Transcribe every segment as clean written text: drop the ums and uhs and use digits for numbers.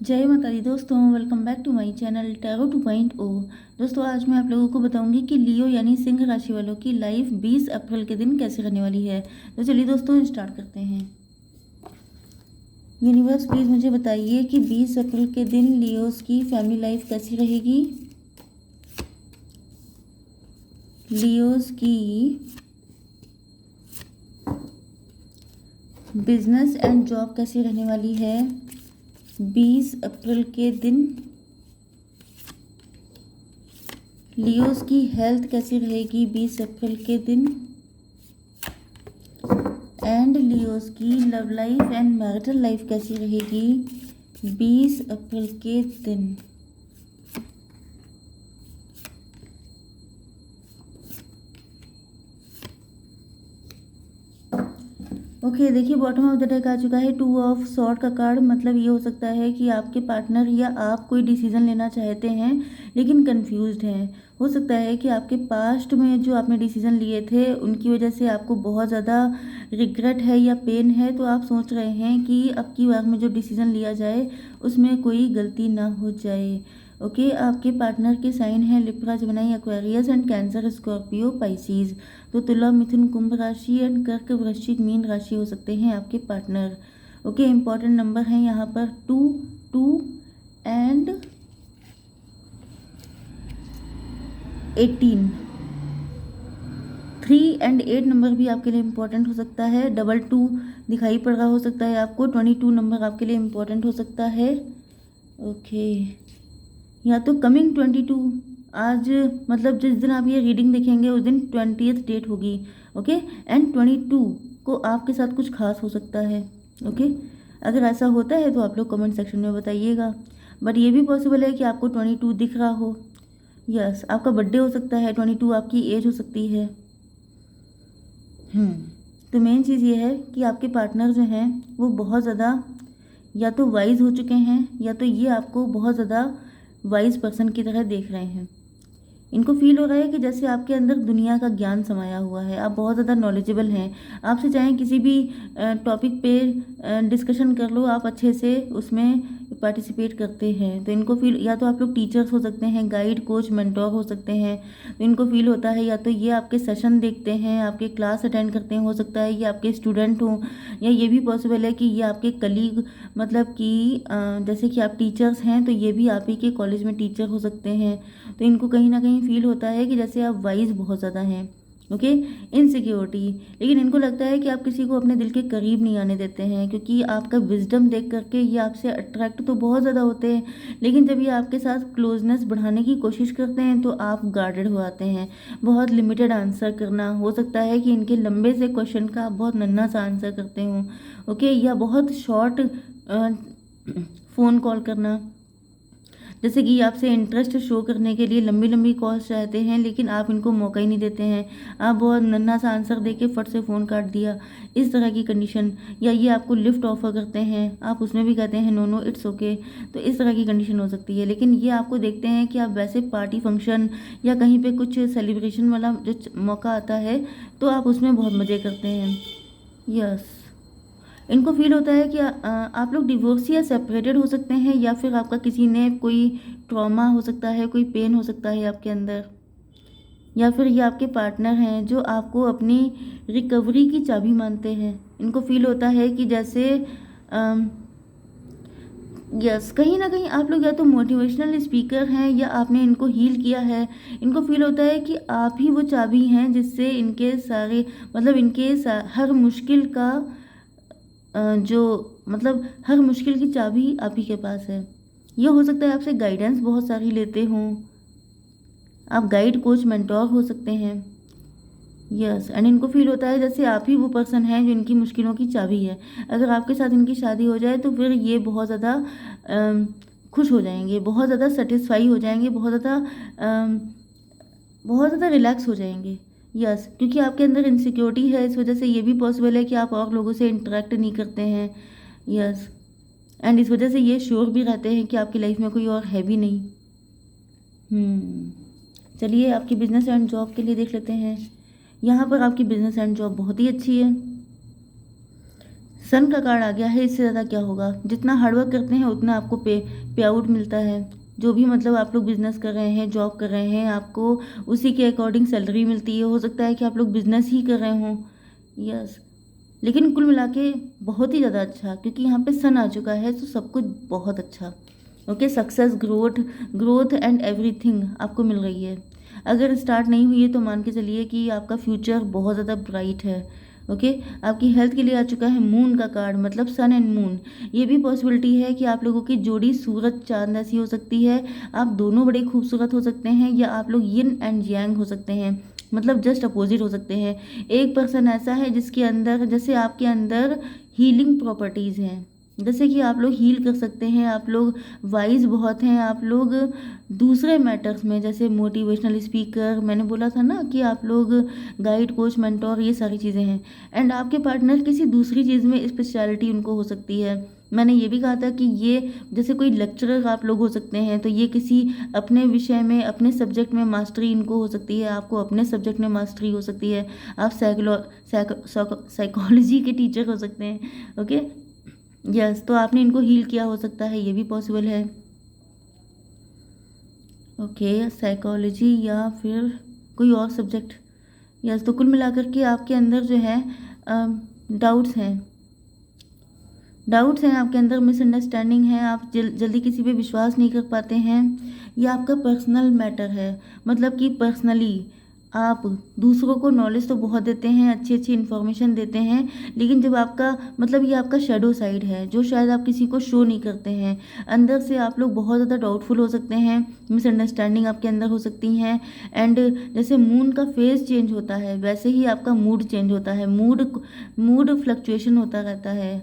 जय माता दी दोस्तों, welcome back to my channel tarot 2.0। दोस्तों आज मैं आप लोगों को बताऊंगी कि लियो यानी सिंह राशि वालों की लाइफ 20 अप्रैल के दिन कैसे रहने वाली है। तो चलिए दोस्तों स्टार्ट करते हैं। यूनिवर्स प्लीज़ मुझे बताइए कि 20 अप्रैल के दिन लियोस की फैमिली लाइफ कैसी रहेगी। लियोस की बिजनेस एंड जॉब कैसी रहने वाली है 20 अप्रैल के दिन। लियोस की हेल्थ कैसी रहेगी 20 अप्रैल के दिन। एंड लियोस की love life and marital life कैसी रहेगी 20 अप्रैल के दिन। ओके देखिए बॉटम ऑफ द डेक आ चुका है 2 ऑफ सॉर्ड का कार्ड। मतलब ये हो सकता है कि आपके पार्टनर या आप कोई डिसीजन लेना चाहते हैं लेकिन कंफ्यूज्ड हैं। हो सकता है कि आपके पास्ट में जो आपने डिसीजन लिए थे उनकी वजह से आपको बहुत ज़्यादा रिग्रेट है या पेन है, तो आप सोच रहे हैं कि अब की बार में जो डिसीजन लिया जाए उसमें कोई गलती ना हो जाए। ओके आपके पार्टनर के साइन हैं Libra, Gemini, Aquarius and cancer, Scorpio, Pisces. तो तुला, मिथुन, कुंभ राशि एंड कर्क, वृश्चिक, मीन राशि हो सकते हैं आपके पार्टनर। ओके इंपॉर्टेंट नंबर हैं यहाँ पर 2, 2 एंड 18। 3 एंड 8 नंबर भी आपके लिए इम्पोर्टेंट हो सकता है। 22 दिखाई पड़ रहा हो सकता है आपको। 22 नंबर आपके लिए इम्पोर्टेंट हो सकता है। ओके या तो कमिंग 22, आज मतलब जिस दिन आप ये रीडिंग देखेंगे उस दिन 20th डेट होगी। ओके एंड 22 को आपके साथ कुछ खास हो सकता है। ओके अगर ऐसा होता है तो आप लोग कमेंट सेक्शन में बताइएगा। बट ये भी पॉसिबल है कि आपको 22 दिख रहा हो। यस आपका बर्थडे हो सकता है, 22 आपकी एज हो सकती है। तो मेन चीज़ ये है कि आपके पार्टनर जो हैं वो बहुत ज़्यादा या तो वाइज हो चुके हैं या तो ये आपको बहुत ज़्यादा वाइज पर्सन की तरह देख रहे हैं। इनको फील हो रहा है कि जैसे आपके अंदर दुनिया का ज्ञान समाया हुआ है, आप बहुत ज़्यादा नॉलेजेबल हैं। आपसे चाहे किसी भी टॉपिक पे डिस्कशन कर लो, आप अच्छे से उसमें पार्टिसिपेट करते हैं। तो इनको फील, या तो आप लोग टीचर्स हो सकते हैं, गाइड, कोच, मेंटोर हो सकते हैं। तो इनको फील होता है या तो ये आपके सेशन देखते हैं, आपके क्लास अटेंड करते हैं, हो सकता है ये आपके स्टूडेंट हों, या ये भी पॉसिबल है कि ये आपके कलीग, मतलब कि जैसे कि आप टीचर्स हैं तो ये भी आप ही के कॉलेज में टीचर हो सकते हैं। तो इनको कहीं ना कहीं फील होता है कि जैसे आप वाइज बहुत ज़्यादा हैं। ओके इनसिक्योरिटी, लेकिन इनको लगता है कि आप किसी को अपने दिल के करीब नहीं आने देते हैं, क्योंकि आपका विजडम देख करके ये आपसे अट्रैक्ट तो बहुत ज़्यादा होते हैं, लेकिन जब ये आपके साथ क्लोजनेस बढ़ाने की कोशिश करते हैं तो आप गार्डेड हो आते हैं। बहुत लिमिटेड आंसर करना, हो सकता है कि इनके लंबे से क्वेश्चन का आप बहुत नन्हा सा आंसर करते हो। ओके या बहुत शॉर्ट फ़ोन कॉल करना, जैसे कि आपसे इंटरेस्ट शो करने के लिए लंबी लंबी कॉल्स चाहते हैं लेकिन आप इनको मौका ही नहीं देते हैं। आप बहुत नन्हा सा आंसर देके फट से फ़ोन काट दिया, इस तरह की कंडीशन। या ये आपको लिफ्ट ऑफर करते हैं, आप उसमें भी कहते हैं नो नो इट्स ओके। तो इस तरह की कंडीशन हो सकती है। लेकिन ये आपको देखते हैं कि आप वैसे पार्टी फंक्शन या कहीं पे कुछ सेलिब्रेशन वाला जो मौका आता है तो आप उसमें बहुत मज़े करते हैं। यस इनको फील होता है कि आप लोग डिवोर्स या सेपरेटेड हो सकते हैं, या फिर आपका किसी ने कोई ट्रॉमा हो सकता है, कोई पेन हो सकता है आपके अंदर, या फिर ये आपके पार्टनर हैं जो आपको अपनी रिकवरी की चाबी मानते हैं। इनको फील होता है कि जैसे यस कहीं ना कहीं आप लोग या तो मोटिवेशनल स्पीकर हैं या आपने इनको हील किया है। इनको फील होता है कि आप ही वो चाबी हैं जिससे इनके सारे, मतलब इनके हर मुश्किल का जो, मतलब हर मुश्किल की चाबी आप ही के पास है। ये हो सकता है आपसे गाइडेंस बहुत सारी लेते हों, आप गाइड, कोच, मेंटोर हो सकते हैं। यस एंड इनको फील होता है जैसे आप ही वो पर्सन है जो इनकी मुश्किलों की चाबी है। अगर आपके साथ इनकी शादी हो जाए तो फिर ये बहुत ज़्यादा खुश हो जाएंगे, बहुत ज़्यादा सेटिस्फाई हो जाएंगे, बहुत ज़्यादा रिलैक्स हो जाएंगे। यस क्योंकि आपके अंदर इनसिक्योरिटी है, इस वजह से ये भी पॉसिबल है कि आप और लोगों से इंटरेक्ट नहीं करते हैं। यस एंड इस वजह से ये श्योर भी रहते हैं कि आपकी लाइफ में कोई और है भी नहीं। चलिए आपकी बिजनेस एंड जॉब के लिए देख लेते हैं। यहाँ पर आपकी बिजनेस एंड जॉब बहुत ही अच्छी है। सन का कार्ड आ गया है, इससे ज़्यादा क्या होगा। जितना हार्डवर्क करते हैं उतना आपको पे आउट मिलता है। जो भी मतलब आप लोग बिजनेस कर रहे हैं, जॉब कर रहे हैं, आपको उसी के अकॉर्डिंग सैलरी मिलती है। हो सकता है कि आप लोग बिजनेस ही कर रहे हों, यस, लेकिन कुल मिला के बहुत ही ज़्यादा अच्छा, क्योंकि यहाँ पे सन आ चुका है तो सब कुछ बहुत अच्छा। Okay, success, growth, growth and everything आपको मिल रही है। अगर स्टार्ट नहीं हुई है तो मान के चलिए कि आपका फ्यूचर बहुत ज़्यादा ब्राइट है। ओके, आपकी हेल्थ के लिए आ चुका है मून का कार्ड, मतलब सन एंड मून। ये भी पॉसिबिलिटी है कि आप लोगों की जोड़ी सूरज चांद ऐसी हो सकती है। आप दोनों बड़े खूबसूरत हो सकते हैं, या आप लोग यिन एंड यांग हो सकते हैं, मतलब जस्ट अपोजिट हो सकते हैं। एक पर्सन ऐसा है जिसके अंदर, जैसे आपके अंदर हीलिंग प्रॉपर्टीज़ हैं, जैसे कि आप लोग हील कर सकते हैं, आप लोग वाइज बहुत हैं, आप लोग दूसरे मैटर्स में, जैसे मोटिवेशनल स्पीकर, मैंने बोला था ना कि आप लोग गाइड, कोच, मेंटोर, ये सारी चीज़ें हैं। एंड आपके पार्टनर किसी दूसरी चीज़ में स्पेशलिटी उनको हो सकती है। मैंने ये भी कहा था कि ये जैसे कोई लेक्चरर आप लोग हो सकते हैं, तो ये किसी अपने विषय में, अपने सब्जेक्ट में मास्टरी इनको हो सकती है, आपको अपने सब्जेक्ट में मास्टरी हो सकती है। आप साइकोलॉजी के टीचर हो सकते हैं। ओके, यस, तो आपने इनको हील किया हो सकता है, ये भी पॉसिबल है। ओके, साइकोलॉजी या फिर कोई और सब्जेक्ट, यस। तो कुल मिलाकर के आपके अंदर जो है डाउट्स हैं, डाउट्स हैं आपके अंदर, मिसअंडरस्टैंडिंग है, आप जल्दी किसी पे विश्वास नहीं कर पाते हैं। यह आपका पर्सनल मैटर है, मतलब कि पर्सनली आप दूसरों को नॉलेज तो बहुत देते हैं, अच्छी अच्छी इन्फॉर्मेशन देते हैं, लेकिन जब आपका मतलब ये आपका शेडो साइड है जो शायद आप किसी को शो नहीं करते हैं। अंदर से आप लोग बहुत ज़्यादा डाउटफुल हो सकते हैं, मिसअंडरस्टैंडिंग आपके अंदर हो सकती हैं। एंड जैसे मून का फेज चेंज होता है वैसे ही आपका मूड चेंज होता है, मूड फ्लक्चुएशन होता रहता है।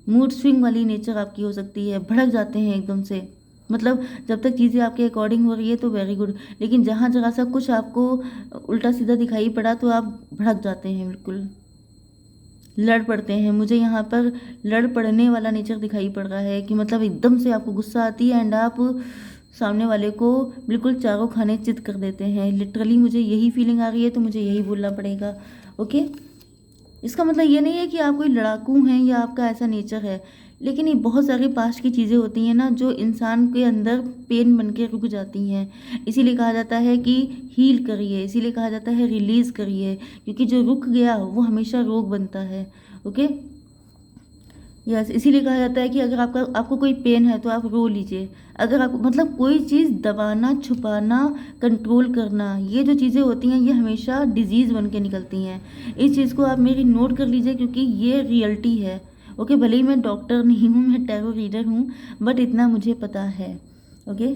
मूड स्विंग वाली नेचर आपकी हो सकती है, भड़क जाते हैं एकदम से, मतलब जब तक चीज़ें आपके अकॉर्डिंग हो रही है तो वेरी गुड, लेकिन जहाँ जगह सा कुछ आपको उल्टा सीधा दिखाई पड़ा तो आप भड़क जाते हैं, बिल्कुल लड़ पड़ते हैं। मुझे यहाँ पर लड़ पड़ने वाला नेचर दिखाई पड़ रहा है कि मतलब एकदम से आपको गुस्सा आती है एंड आप सामने वाले को बिल्कुल चारों खाने चित कर देते हैं। लिटरली मुझे यही फीलिंग आ रही है, तो मुझे यही बोलना पड़ेगा। ओके, इसका मतलब ये नहीं है कि आप कोई लड़ाकू हैं या आपका ऐसा नेचर है, लेकिन ये बहुत सारी पास्ट की चीज़ें होती हैं ना जो इंसान के अंदर पेन बन के रुक जाती हैं। इसीलिए कहा जाता है कि हील करिए, इसीलिए कहा जाता है रिलीज़ करिए, क्योंकि जो रुक गया वो हमेशा रोग बनता है। ओके, यस, इसीलिए कहा जाता है कि अगर आपको कोई पेन है तो आप रो लीजिए। अगर आपको मतलब कोई चीज़ दबाना, छुपाना, कंट्रोल करना, ये जो चीज़ें होती हैं ये हमेशा डिजीज़ बन के निकलती हैं। इस चीज़ को आप मेरी नोट कर लीजिए, क्योंकि ये रियलिटी है। ओके, भले ही मैं डॉक्टर नहीं हूँ, मैं टैरो रीडर हूँ, बट इतना मुझे पता है। ओके,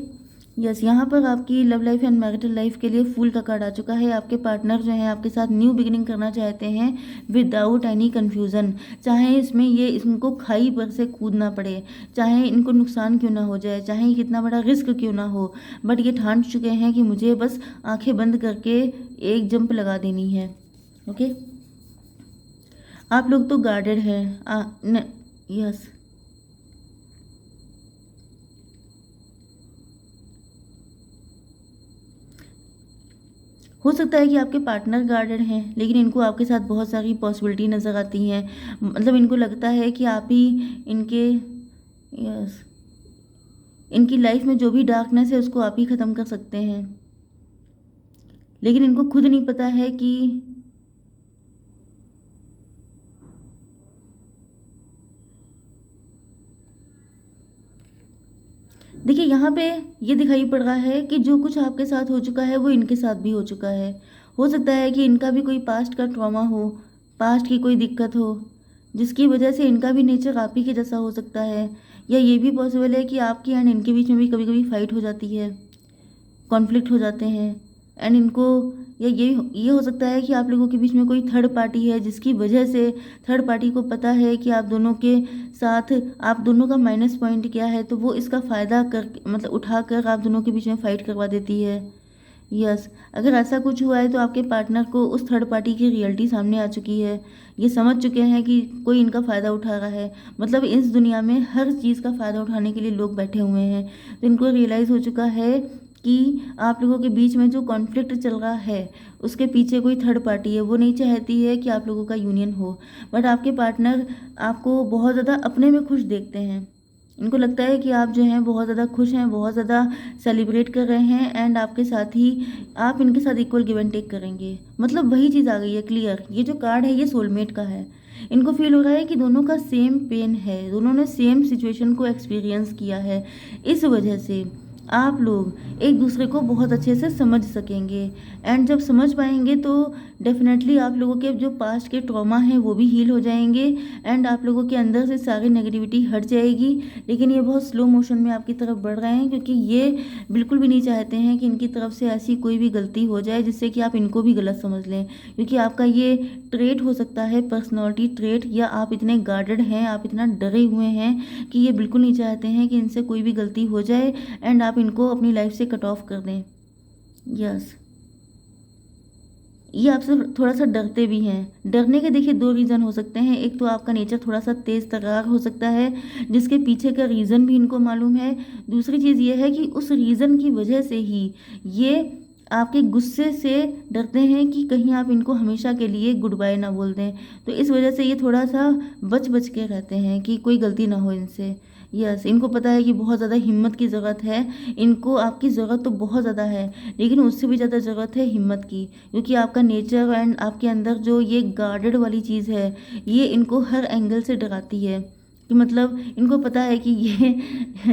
यस, यहाँ पर आपकी love life and marital life के लिए फूल का कार्ड आ चुका है। आपके पार्टनर जो हैं आपके साथ न्यू बिगिनिंग करना चाहते हैं विदाउट एनी कन्फ्यूज़न। चाहे इसमें ये इनको खाई पर से कूदना पड़े, चाहे इनको नुकसान क्यों ना हो जाए, चाहे कितना बड़ा रिस्क क्यों ना हो, बट ये ठान चुके हैं कि मुझे बस आंखें बंद करके एक जंप लगा देनी है। ओके, आप लोग तो गार्डेड हैं, यस, हो सकता है कि आपके पार्टनर गार्डेड हैं, लेकिन इनको आपके साथ बहुत सारी पॉसिबिलिटी नज़र आती हैं। मतलब इनको लगता है कि आप ही इनके, यस, इनकी लाइफ में जो भी डार्कनेस है उसको आप ही ख़त्म कर सकते हैं, लेकिन इनको खुद नहीं पता है कि देखिए यहाँ पे ये दिखाई पड़ रहा है कि जो कुछ आपके साथ हो चुका है वो इनके साथ भी हो चुका है। हो सकता है कि इनका भी कोई पास्ट का ट्रॉमा हो, पास्ट की कोई दिक्कत हो, जिसकी वजह से इनका भी नेचर आप ही के जैसा हो सकता है। या ये भी पॉसिबल है कि आपकी एंड इनके बीच में भी कभी कभी फाइट हो जाती है, कॉन्फ्लिक्ट हो जाते हैं। एंड इनको या ये हो सकता है कि आप लोगों के बीच में कोई थर्ड पार्टी है, जिसकी वजह से थर्ड पार्टी को पता है कि आप दोनों के साथ आप दोनों का माइनस पॉइंट क्या है, तो वो इसका फ़ायदा कर मतलब उठा कर आप दोनों के बीच में फ़ाइट करवा देती है। यस, अगर ऐसा कुछ हुआ है तो आपके पार्टनर को उस थर्ड पार्टी की रियलिटी सामने आ चुकी है। ये समझ चुके हैं कि कोई इनका फ़ायदा उठा रहा है, मतलब इस दुनिया में हर चीज़ का फ़ायदा उठाने के लिए लोग बैठे हुए हैं। तो इनको रियलाइज़ हो चुका है कि आप लोगों के बीच में जो कॉन्फ्लिक्ट चल रहा है उसके पीछे कोई थर्ड पार्टी है, वो नहीं चाहती है कि आप लोगों का यूनियन हो। बट आपके पार्टनर आपको बहुत ज़्यादा अपने में खुश देखते हैं। इनको लगता है कि आप जो हैं बहुत ज़्यादा खुश हैं, बहुत ज़्यादा सेलिब्रेट कर रहे हैं, एंड आपके साथ ही आप इनके साथ इक्वल गिव एंड टेक करेंगे। मतलब वही चीज़ आ गई है क्लियर। ये जो कार्ड है ये सोलमेट का है। इनको फील हो रहा है कि दोनों का सेम पेन है, दोनों ने सेम सिचुएशन को एक्सपीरियंस किया है। इस वजह से आप लोग एक दूसरे को बहुत अच्छे से समझ सकेंगे, एंड जब समझ पाएंगे तो डेफिनेटली आप लोगों के जो पास्ट के ट्रॉमा हैं वो भी हील हो जाएंगे, एंड आप लोगों के अंदर से सारी नेगेटिविटी हट जाएगी। लेकिन ये बहुत स्लो मोशन में आपकी तरफ बढ़ रहे हैं, क्योंकि ये बिल्कुल भी नहीं चाहते हैं कि इनकी तरफ से ऐसी कोई भी गलती हो जाए जिससे कि आप इनको भी गलत समझ लें। क्योंकि आपका ये ट्रेट हो सकता है, पर्सनैलिटी ट्रेट, या आप इतने गार्डेड हैं, आप इतना डरे हुए हैं कि ये बिल्कुल नहीं चाहते हैं कि इनसे कोई भी गलती हो जाए एंड आप इनको अपनी लाइफ से कट ऑफ कर दें। यस, ये आपसे थोड़ा सा डरते भी हैं। डरने के देखिए दो रीज़न हो सकते हैं। एक तो आपका नेचर थोड़ा सा तेज़ तर्रार हो सकता है, जिसके पीछे का रीज़न भी इनको मालूम है। दूसरी चीज़ ये है कि उस रीज़न की वजह से ही ये आपके गुस्से से डरते हैं कि कहीं आप इनको हमेशा के लिए गुड बाय ना बोल दें। तो इस वजह से ये थोड़ा सा बच बच के रहते हैं कि कोई गलती ना हो इनसे। यस, इनको पता है कि बहुत ज़्यादा हिम्मत की ज़रूरत है। इनको आपकी ज़रूरत तो बहुत ज़्यादा है, लेकिन उससे भी ज़्यादा ज़रूरत है हिम्मत की। क्योंकि आपका नेचर एंड आपके अंदर जो ये गार्डेड वाली चीज़ है, ये इनको हर एंगल से डराती है। कि मतलब इनको पता है कि ये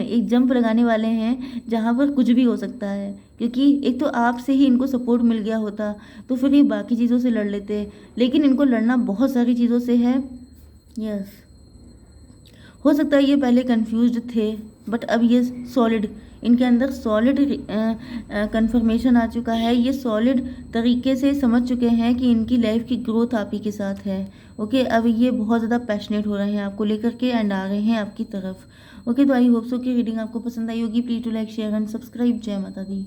एक जंप लगाने वाले हैं जहाँ पर कुछ भी हो सकता है। क्योंकि एक तो आपसे ही इनको सपोर्ट मिल गया होता तो फिर ये बाकी चीज़ों से लड़ लेते, लेकिन इनको लड़ना बहुत सारी चीज़ों से है। यस, हो सकता है ये पहले कंफ्यूज्ड थे, बट अब ये सॉलिड, इनके अंदर सॉलिड कंफर्मेशन आ चुका है। ये सॉलिड तरीके से समझ चुके हैं कि इनकी लाइफ की ग्रोथ आप ही के साथ है। ओके, अब ये बहुत ज़्यादा पैशनेट हो रहे हैं आपको लेकर के एंड आ रहे हैं आपकी तरफ। ओके, तो आई होप सो कि रीडिंग आपको पसंद आई होगी। Please to like share and subscribe. जय माता दी।